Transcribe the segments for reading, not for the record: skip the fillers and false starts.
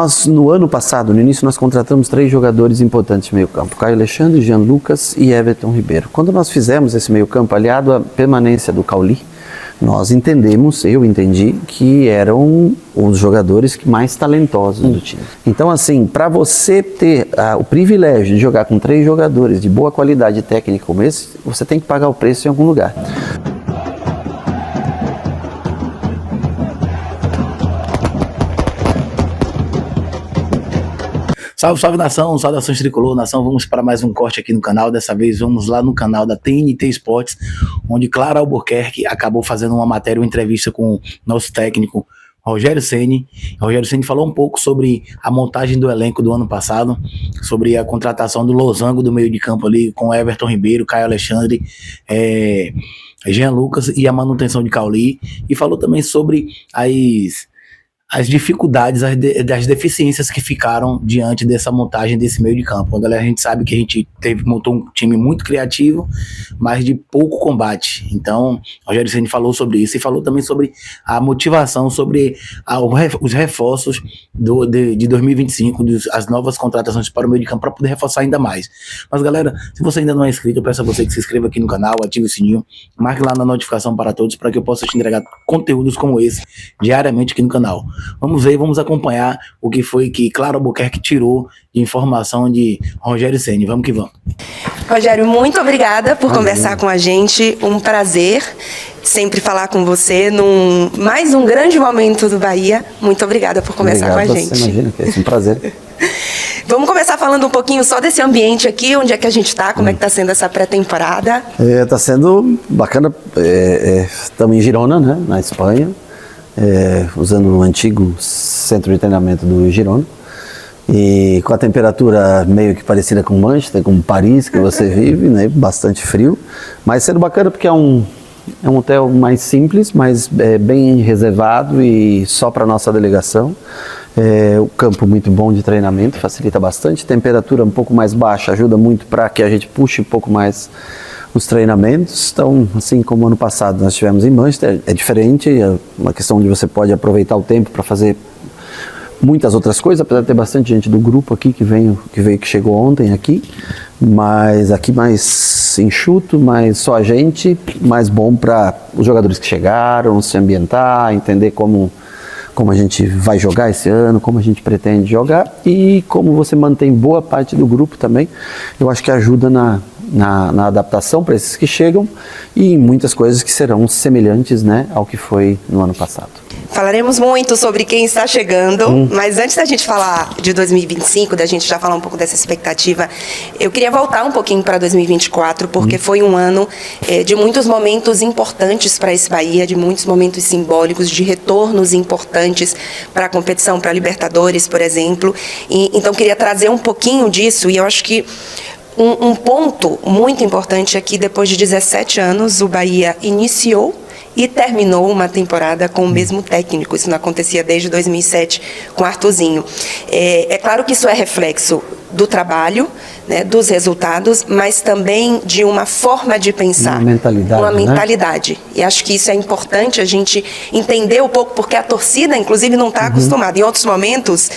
Nós, no ano passado, no início, nós contratamos 3 jogadores importantes no meio campo: Caio Alexandre, Jean Lucas e Everton Ribeiro. Quando nós fizemos esse meio campo, aliado à permanência do Cauli, nós entendemos, eu entendi, que eram os jogadores mais talentosos do time. Então, assim, para você ter o privilégio de jogar com 3 jogadores de boa qualidade técnica como esse, você tem que pagar o preço em algum lugar. Salve, salve nação, saudações tricolor, nação, vamos para mais um corte aqui no canal, dessa vez vamos lá no canal da TNT Sports, onde Clara Albuquerque acabou fazendo uma matéria, uma entrevista com o nosso técnico Rogério Ceni. Rogério Ceni falou um pouco sobre a montagem do elenco do ano passado, sobre a contratação do losango do meio de campo ali, com Everton Ribeiro, Caio Alexandre, Jean Lucas e a manutenção de Cauli, e falou também sobre as dificuldades, das deficiências que ficaram diante dessa montagem desse meio de campo. A galera, a gente sabe que a gente montou um time muito criativo, mas de pouco combate. Então, o Rogério Ceni falou sobre isso e falou também sobre a motivação, sobre os reforços de 2025, as novas contratações para o meio de campo, para poder reforçar ainda mais. Mas, galera, se você ainda não é inscrito, eu peço a você que se inscreva aqui no canal, ative o sininho, marque lá na notificação para todos, para que eu possa te entregar conteúdos como esse diariamente aqui no canal. Vamos ver, vamos acompanhar o que foi que Clara Albuquerque tirou de informação de Rogério Ceni. Vamos que vamos. Rogério, muito obrigada por conversar com a gente. Um prazer sempre falar com você num mais um grande momento do Bahia. Muito obrigada por conversar com a gente. Você imagina que é um prazer. Vamos começar falando um pouquinho só desse ambiente aqui, onde é que a gente está, como é que está sendo essa pré-temporada? Está sendo bacana. Estamos em Girona, né, na Espanha. Usando o antigo centro de treinamento do Girona, e com a temperatura meio que parecida com Manchester, com Paris, que você vive, né, bastante frio, mas sendo bacana porque é um hotel mais simples, mas bem reservado e só para nossa delegação. O campo muito bom de treinamento, facilita bastante. Temperatura um pouco mais baixa ajuda muito para que a gente puxe um pouco mais os treinamentos. Então, assim como ano passado nós tivemos em Manchester, é diferente, é uma questão onde você pode aproveitar o tempo para fazer muitas outras coisas, apesar de ter bastante gente do grupo aqui que chegou ontem aqui, mas aqui mais enxuto, mais só a gente, mais bom para os jogadores que chegaram, se ambientar, entender como a gente vai jogar esse ano, como a gente pretende jogar e como você mantém boa parte do grupo também. Eu acho que ajuda na adaptação para esses que chegam e em muitas coisas que serão semelhantes, né, ao que foi no ano passado. Falaremos muito sobre quem está chegando, mas antes da gente falar de 2025, da gente já falar um pouco dessa expectativa, eu queria voltar um pouquinho para 2024, porque foi um ano de muitos momentos importantes para esse Bahia, de muitos momentos simbólicos, de retornos importantes para a competição, para a Libertadores, por exemplo. Então, queria trazer um pouquinho disso, e eu acho que um ponto muito importante é que depois de 17 anos, o Bahia iniciou e terminou uma temporada com o mesmo técnico. Isso não acontecia desde 2007 com Arthurzinho. É claro que isso é reflexo do trabalho, né, dos resultados, mas também de uma forma de pensar. Uma mentalidade. Né? E acho que isso é importante a gente entender um pouco, porque a torcida, inclusive, não está acostumada. Em outros momentos,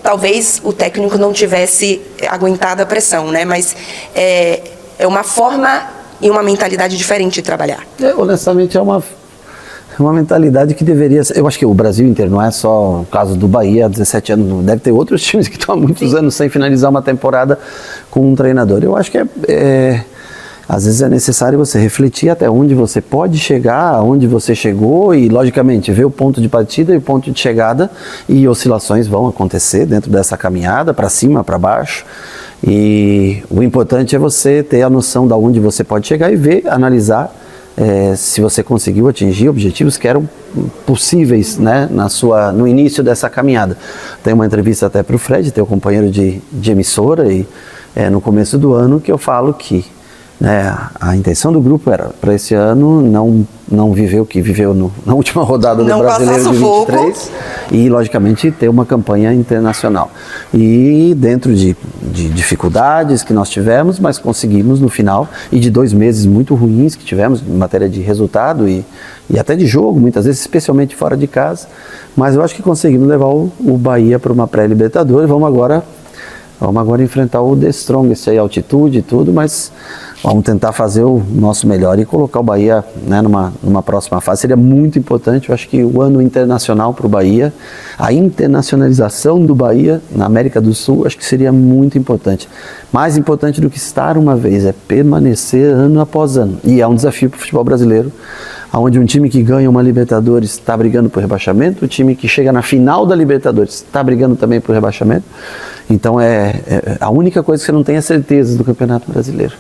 talvez o técnico não tivesse aguentado a pressão, né? Mas é uma forma e uma mentalidade diferente de trabalhar. Honestamente, é uma mentalidade que deveria ser. Eu acho que o Brasil inteiro, não é só o caso do Bahia, há 17 anos, deve ter outros times que estão há muitos anos sem finalizar uma temporada com um treinador. Eu acho que às vezes é necessário você refletir até onde você pode chegar, aonde você chegou e, logicamente, ver o ponto de partida e o ponto de chegada, e oscilações vão acontecer dentro dessa caminhada, para cima, para baixo. E o importante é você ter a noção de onde você pode chegar e ver, analisar se você conseguiu atingir objetivos que eram possíveis, né, no início dessa caminhada. Tem uma entrevista até para o Fred, teu companheiro de emissora, e no começo do ano, que eu falo que né, a intenção do grupo era, para esse ano, não viver o que viveu na última rodada do Não Brasileiro passar de sufoco. 23 e, logicamente, ter uma campanha internacional. E dentro de dificuldades que nós tivemos, mas conseguimos no final, e de 2 meses muito ruins que tivemos em matéria de resultado e até de jogo, muitas vezes, especialmente fora de casa, mas eu acho que conseguimos levar o Bahia para uma pré-Libertadores. Vamos agora enfrentar o The Strongest, aí, altitude e tudo, mas vamos tentar fazer o nosso melhor e colocar o Bahia, né, numa próxima fase. Seria muito importante, eu acho que o ano internacional para o Bahia, a internacionalização do Bahia na América do Sul, acho que seria muito importante. Mais importante do que estar uma vez, é permanecer ano após ano. E é um desafio para o futebol brasileiro, onde um time que ganha uma Libertadores está brigando por rebaixamento, o time que chega na final da Libertadores está brigando também por rebaixamento. Então a única coisa que você não tem é certeza do Campeonato Brasileiro.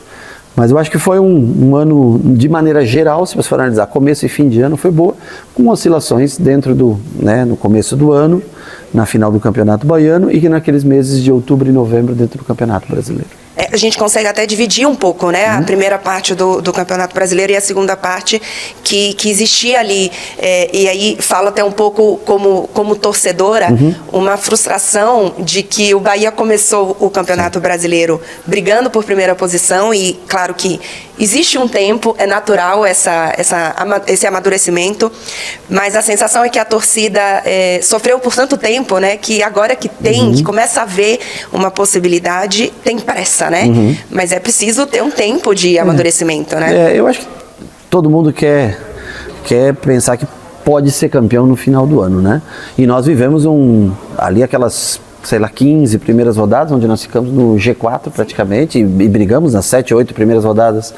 Mas eu acho que foi um ano, de maneira geral, se você for analisar começo e fim de ano, foi boa, com oscilações dentro no começo do ano, na final do Campeonato Baiano e naqueles meses de outubro e novembro dentro do Campeonato Brasileiro. A gente consegue até dividir um pouco, né? A primeira parte do Campeonato Brasileiro e a segunda parte que existia ali. E aí falo até um pouco como torcedora, uma frustração de que o Bahia começou o Campeonato Brasileiro brigando por primeira posição e, claro que existe um tempo, é natural esse amadurecimento, mas a sensação é que a torcida sofreu por tanto tempo, né? Que agora que que começa a ver uma possibilidade, tem pressa, né? Mas é preciso ter um tempo de amadurecimento, né? Eu acho que todo mundo quer pensar que pode ser campeão no final do ano, né? E nós vivemos ali aquelas, 15 primeiras rodadas, onde nós ficamos no G4 praticamente, e brigamos nas 7, 8 primeiras rodadas,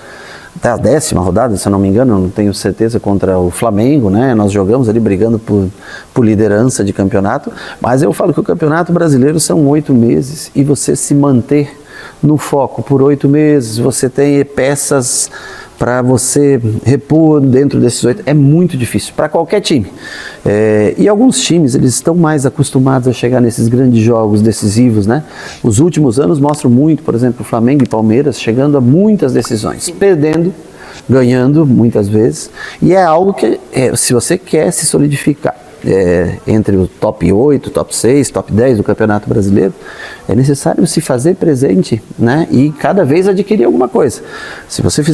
até a 10ª rodada, se eu não me engano, não tenho certeza, contra o Flamengo, né? Nós jogamos ali brigando por liderança de campeonato, mas eu falo que o Campeonato Brasileiro são 8 meses e você se manter no foco por 8 meses, você tem peças para você repor dentro desses 8, é muito difícil para qualquer time. E alguns times, eles estão mais acostumados a chegar nesses grandes jogos decisivos, né? Os últimos anos mostram muito, por exemplo, Flamengo e Palmeiras chegando a muitas decisões, perdendo, ganhando muitas vezes, e é algo que, se você quer se solidificar entre o top 8, top 6, top 10 do Campeonato Brasileiro, é necessário se fazer presente, né? E cada vez adquirir alguma coisa. Se você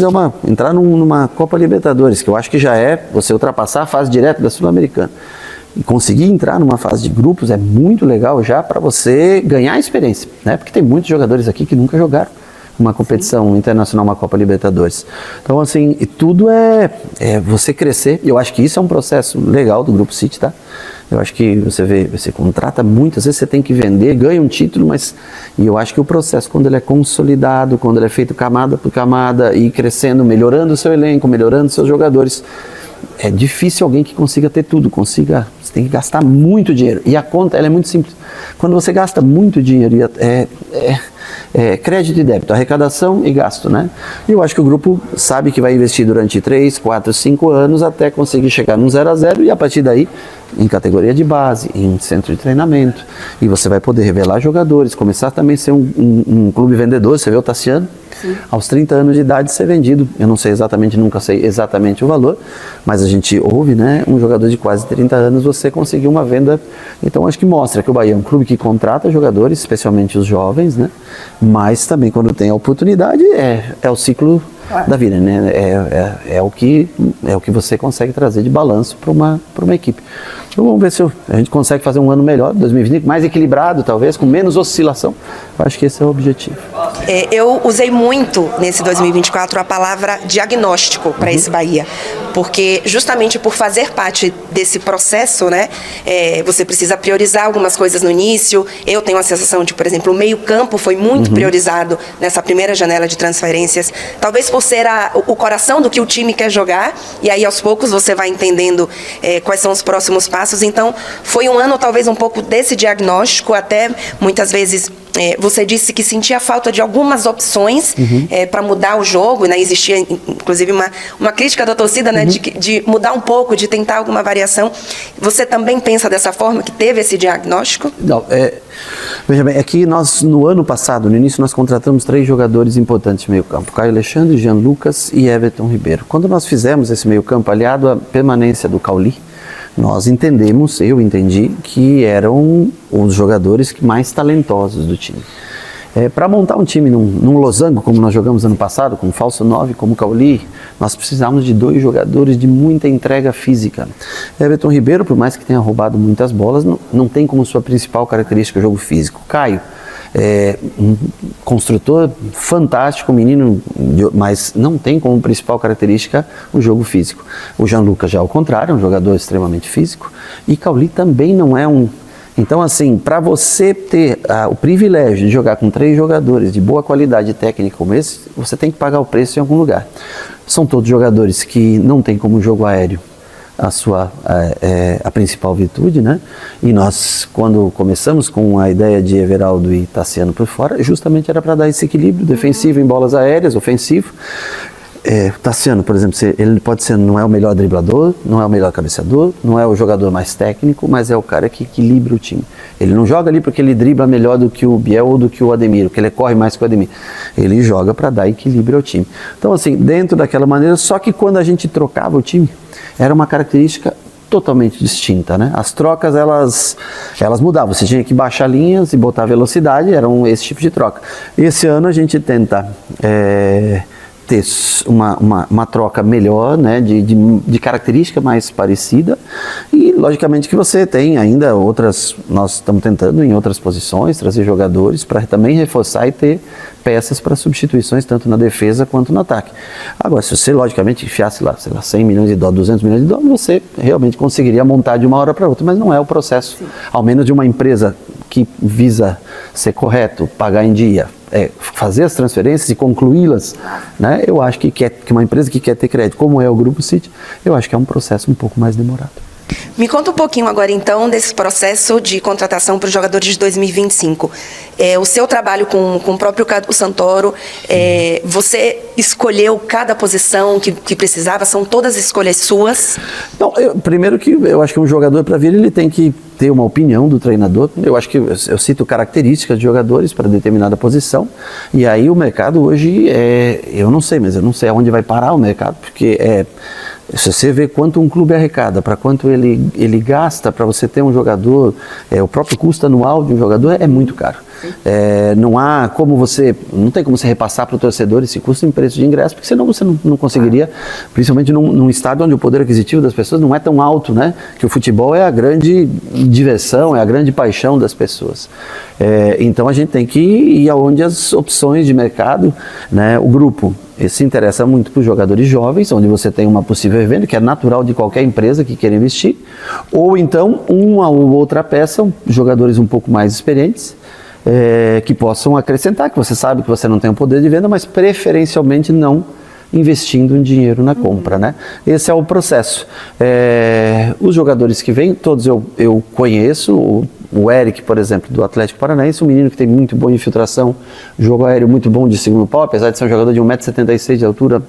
entrar numa Copa Libertadores, que eu acho que já é você ultrapassar a fase direta da Sul-Americana, e conseguir entrar numa fase de grupos é muito legal já para você ganhar experiência, né? Porque tem muitos jogadores aqui que nunca jogaram uma competição internacional, uma Copa Libertadores. Então, assim, tudo é você crescer, e eu acho que isso é um processo legal do Grupo City, tá? Eu acho que você contrata muito, às vezes você tem que vender, ganha um título, e eu acho que o processo, quando ele é consolidado, quando ele é feito camada por camada, e crescendo, melhorando o seu elenco, melhorando os seus jogadores, é difícil alguém que consiga ter tudo, você tem que gastar muito dinheiro, e a conta, ela é muito simples. Quando você gasta muito dinheiro, crédito e débito, arrecadação e gasto, né? E eu acho que o grupo sabe que vai investir durante 3, 4, 5 anos até conseguir chegar num 0 a 0 e a partir daí em categoria de base, em centro de treinamento, e você vai poder revelar jogadores, começar também a ser um clube vendedor. Você vê o Tassiano, aos 30 anos de idade ser vendido, eu não sei exatamente, nunca sei exatamente o valor, mas a gente ouve, né, um jogador de quase 30 anos você conseguiu uma venda. Então acho que mostra que o Bahia é um clube que contrata jogadores, especialmente os jovens, né, mas também quando tem a oportunidade é o ciclo da vida, né? É o que você consegue trazer de balanço para uma equipe. Então vamos ver se a gente consegue fazer um ano melhor, 2020, mais equilibrado talvez, com menos oscilação. Eu acho que esse é o objetivo. Eu usei muito nesse 2024 a palavra diagnóstico para esse Bahia, porque justamente por fazer parte desse processo, né, você precisa priorizar algumas coisas no início. Eu tenho a sensação de, por exemplo, o meio-campo foi muito priorizado nessa primeira janela de transferências, talvez por ser o coração do que o time quer jogar, e aí aos poucos você vai entendendo quais são os próximos passos. Então foi um ano talvez um pouco desse diagnóstico, até muitas vezes você disse que sentia falta de algumas opções para mudar o jogo, né? Existia inclusive uma crítica da torcida, né? De mudar um pouco, de tentar alguma variação. Você também pensa dessa forma, que teve esse diagnóstico? Não, Veja bem, aqui nós, no ano passado, no início, nós contratamos 3 jogadores importantes no meio campo. Caio Alexandre, Jean Lucas e Everton Ribeiro. Quando nós fizemos esse meio campo, aliado à permanência do Cauli, nós entendemos, eu entendi, que eram os jogadores mais talentosos do time. Para montar um time num losango, como nós jogamos ano passado, com um falso 9, como o Cauli, nós precisávamos de 2 jogadores de muita entrega física. Everton Ribeiro, por mais que tenha roubado muitas bolas, não tem como sua principal característica o jogo físico. Caio, um construtor fantástico, menino, mas não tem como principal característica o jogo físico. O Jean Lucas já ao contrário, é um jogador extremamente físico, e Cauli também não é um... Então, assim, para você ter o privilégio de jogar com 3 jogadores de boa qualidade técnica como esse, você tem que pagar o preço em algum lugar. São todos jogadores que não tem como jogo aéreo a principal virtude, né? E nós, quando começamos com a ideia de Everaldo e Tassiano por fora, justamente era para dar esse equilíbrio defensivo em bolas aéreas, ofensivo. Tassiano, por exemplo, ele pode ser, não é o melhor driblador, não é o melhor cabeceador, não é o jogador mais técnico, mas é o cara que equilibra o time. Ele não joga ali porque ele dribla melhor do que o Biel ou do que o Ademir, porque ele corre mais que o Ademir. Ele joga para dar equilíbrio ao time. Então, assim, dentro daquela maneira, só que quando a gente trocava o time, era uma característica totalmente distinta, né? As trocas, elas mudavam. Você tinha que baixar linhas e botar velocidade, eram esse tipo de troca. Esse ano a gente tenta... ter uma troca melhor, né, de característica mais parecida, e logicamente que você tem ainda outras, nós estamos tentando em outras posições trazer jogadores para também reforçar e ter peças para substituições tanto na defesa quanto no ataque. Agora, se você logicamente enfiasse lá, sei lá, 100 milhões de dólares, 200 milhões de dólares, você realmente conseguiria montar de uma hora para outra, mas não é o processo, ao menos de uma empresa que visa ser correto, pagar em dia, fazer as transferências e concluí-las, né? Eu acho que uma empresa que quer ter crédito, como é o Grupo City, eu acho que é um processo um pouco mais demorado. Me conta um pouquinho agora, então, desse processo de contratação para os jogadores de 2025. O seu trabalho com o próprio Cadu Santoro, você escolheu cada posição que precisava? São todas escolhas suas? Não, primeiro que eu acho que um jogador, para vir, ele tem que ter uma opinião do treinador. Eu acho que eu cito características de jogadores para determinada posição, e aí o mercado hoje eu não sei, mas eu não sei aonde vai parar o mercado, porque se você vê quanto um clube arrecada, para quanto ele gasta para você ter um jogador, o próprio custo anual de um jogador é muito caro. Não tem como você repassar para o torcedor esse custo em preço de ingresso, porque senão você não conseguiria, principalmente num estado onde o poder aquisitivo das pessoas não é tão alto, né? Que o futebol é a grande diversão, é a grande paixão das pessoas. Então a gente tem que ir aonde as opções de mercado, né? O grupo se interessa muito por jogadores jovens, onde você tem uma possível venda, que é natural de qualquer empresa que queira investir, ou então uma ou outra peça, jogadores um pouco mais experientes, que possam acrescentar, que você sabe que você não tem o poder de venda, mas preferencialmente não investindo em dinheiro na compra, né? Esse é o processo. Os jogadores que vêm, todos eu conheço. O Eric, por exemplo, do Atlético Paranaense, um menino que tem muito boa infiltração, jogo aéreo muito bom de segundo pau, apesar de ser um jogador de 1,76 m de altura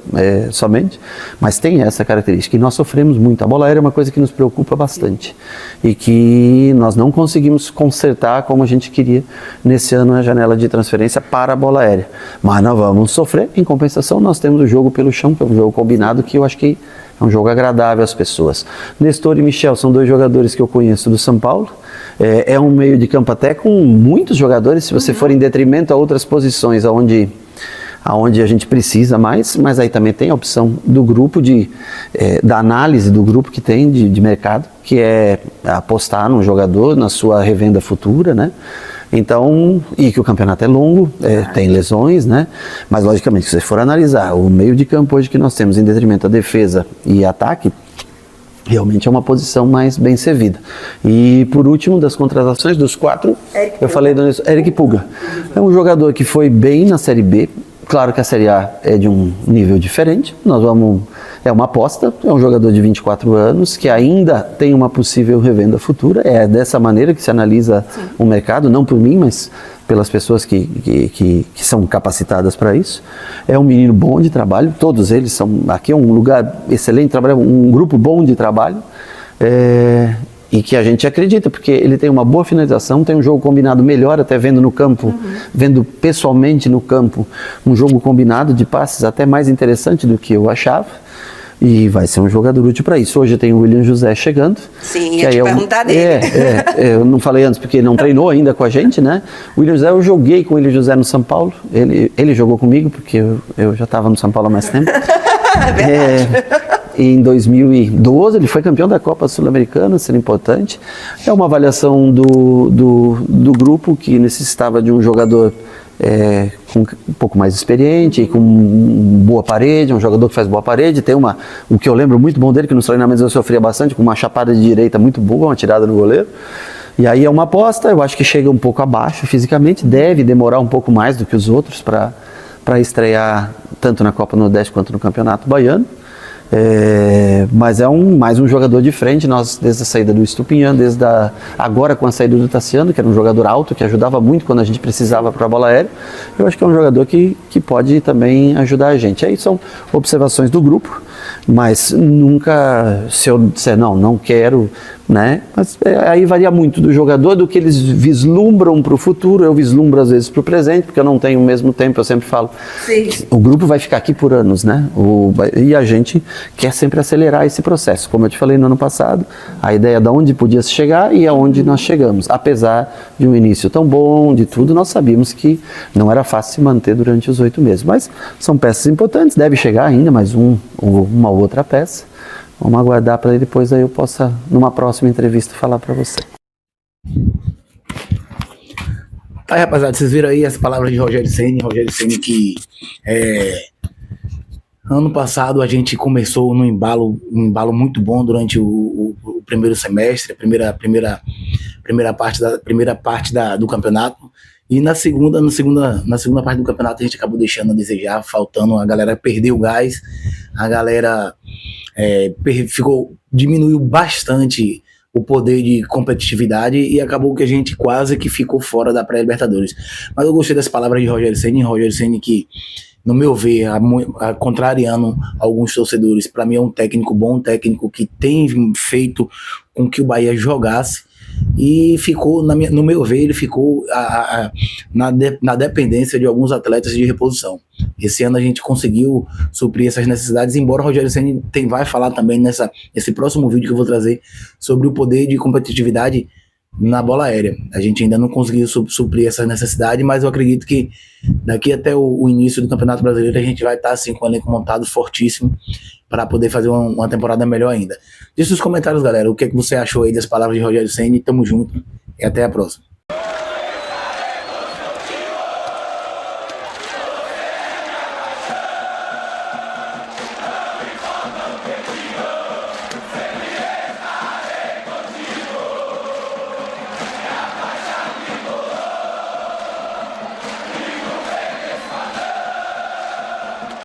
somente, mas tem essa característica. E nós sofremos muito. A bola aérea é uma coisa que nos preocupa bastante e que nós não conseguimos consertar como a gente queria nesse ano na janela de transferência para a bola aérea. Mas nós vamos sofrer. Em compensação, nós temos o jogo pelo chão, que é um jogo combinado, que eu acho que é um jogo agradável às pessoas. Nestor e Michel são 2 jogadores que eu conheço do São Paulo. É um meio de campo até com muitos jogadores, se você for em detrimento a outras posições aonde a gente precisa mais, mas aí também tem a opção do grupo, da análise do grupo que tem de mercado, que é apostar num jogador, na sua revenda futura, né? Então, e que o campeonato é longo, tem lesões, né? Mas logicamente, se você for analisar o meio de campo hoje que nós temos em detrimento à defesa e ataque, realmente é uma posição mais bem servida. E por último, das contratações dos 4, eu falei do Eric Puga. É um jogador que foi bem na Série B. Claro que a Série A é de um nível diferente. É uma aposta, é um jogador de 24 anos que ainda tem uma possível revenda futura. É dessa maneira que se analisa o mercado, não por mim, mas pelas pessoas que são capacitadas para isso. É um menino bom de trabalho, todos eles são. Aqui é um lugar excelente de trabalho, um grupo bom de trabalho. e que a gente acredita, porque ele tem uma boa finalização, tem um jogo combinado melhor, até vendo no campo, vendo pessoalmente no campo, um jogo combinado de passes até mais interessante do que eu achava. E vai ser um jogador útil para isso. Hoje tem o William José chegando. Sim, ia te perguntar dele. Eu não falei antes porque não treinou ainda com a gente, né? O William José, eu joguei com o William José no São Paulo. Ele jogou comigo porque eu já estava no São Paulo há mais tempo. Em 2012 ele foi campeão da Copa Sul-Americana, sendo importante. É uma avaliação do grupo que necessitava de um jogador com um pouco mais experiente, com boa parede, um jogador que faz boa parede. Tem o que eu lembro muito bom dele, que nos treinamentos eu sofria bastante, com uma chapada de direita muito boa, uma tirada no goleiro. E aí é uma aposta, eu acho que chega um pouco abaixo fisicamente, deve demorar um pouco mais do que os outros para estrear tanto na Copa Nordeste quanto no Campeonato Baiano. Mas é mais um jogador de frente. Nós, desde a saída do Estupinhan, agora com a saída do Tassiano, que era um jogador alto, que ajudava muito quando a gente precisava para a bola aérea, eu acho que é um jogador que pode também ajudar a gente. Aí são observações do grupo, mas nunca, se eu disser não quero, né? Mas aí varia muito do jogador, do que eles vislumbram para o futuro. Eu vislumbro às vezes para o presente, porque eu não tenho o mesmo tempo. Eu sempre falo, Sim. O grupo vai ficar aqui por anos, né? E a gente quer sempre acelerar esse processo. Como eu te falei no ano passado, a ideia de onde podia se chegar e aonde nós chegamos. Apesar de um início tão bom, de tudo, nós sabíamos que não era fácil se manter durante os 8 meses. Mas são peças importantes, deve chegar ainda mais uma outra peça. Vamos aguardar para depois aí eu possa, numa próxima entrevista, falar para você. Tá, rapaziada, vocês viram aí as palavras de Rogério Ceni que ano passado a gente começou num embalo muito bom durante o primeiro semestre, a primeira parte do campeonato. E na segunda parte do campeonato a gente acabou deixando a desejar, faltando, a galera perdeu o gás, a galera diminuiu bastante o poder de competitividade e acabou que a gente quase que ficou fora da pré-Libertadores. Mas eu gostei das palavras de Rogério Ceni que, no meu ver, contrariando alguns torcedores, para mim é um técnico bom, um técnico que tem feito com que o Bahia jogasse. E ficou, no meu ver, ele ficou na dependência de alguns atletas de reposição. Esse ano a gente conseguiu suprir essas necessidades, embora o Rogério Ceni vai falar também nesse próximo vídeo que eu vou trazer sobre o poder de competitividade na bola aérea. A gente ainda não conseguiu suprir essa necessidade, mas eu acredito que daqui até o início do Campeonato Brasileiro a gente vai estar assim, com o elenco montado fortíssimo para poder fazer uma temporada melhor ainda. Deixe nos comentários, galera, o que é que você achou aí das palavras de Rogério Ceni. Tamo junto e até a próxima.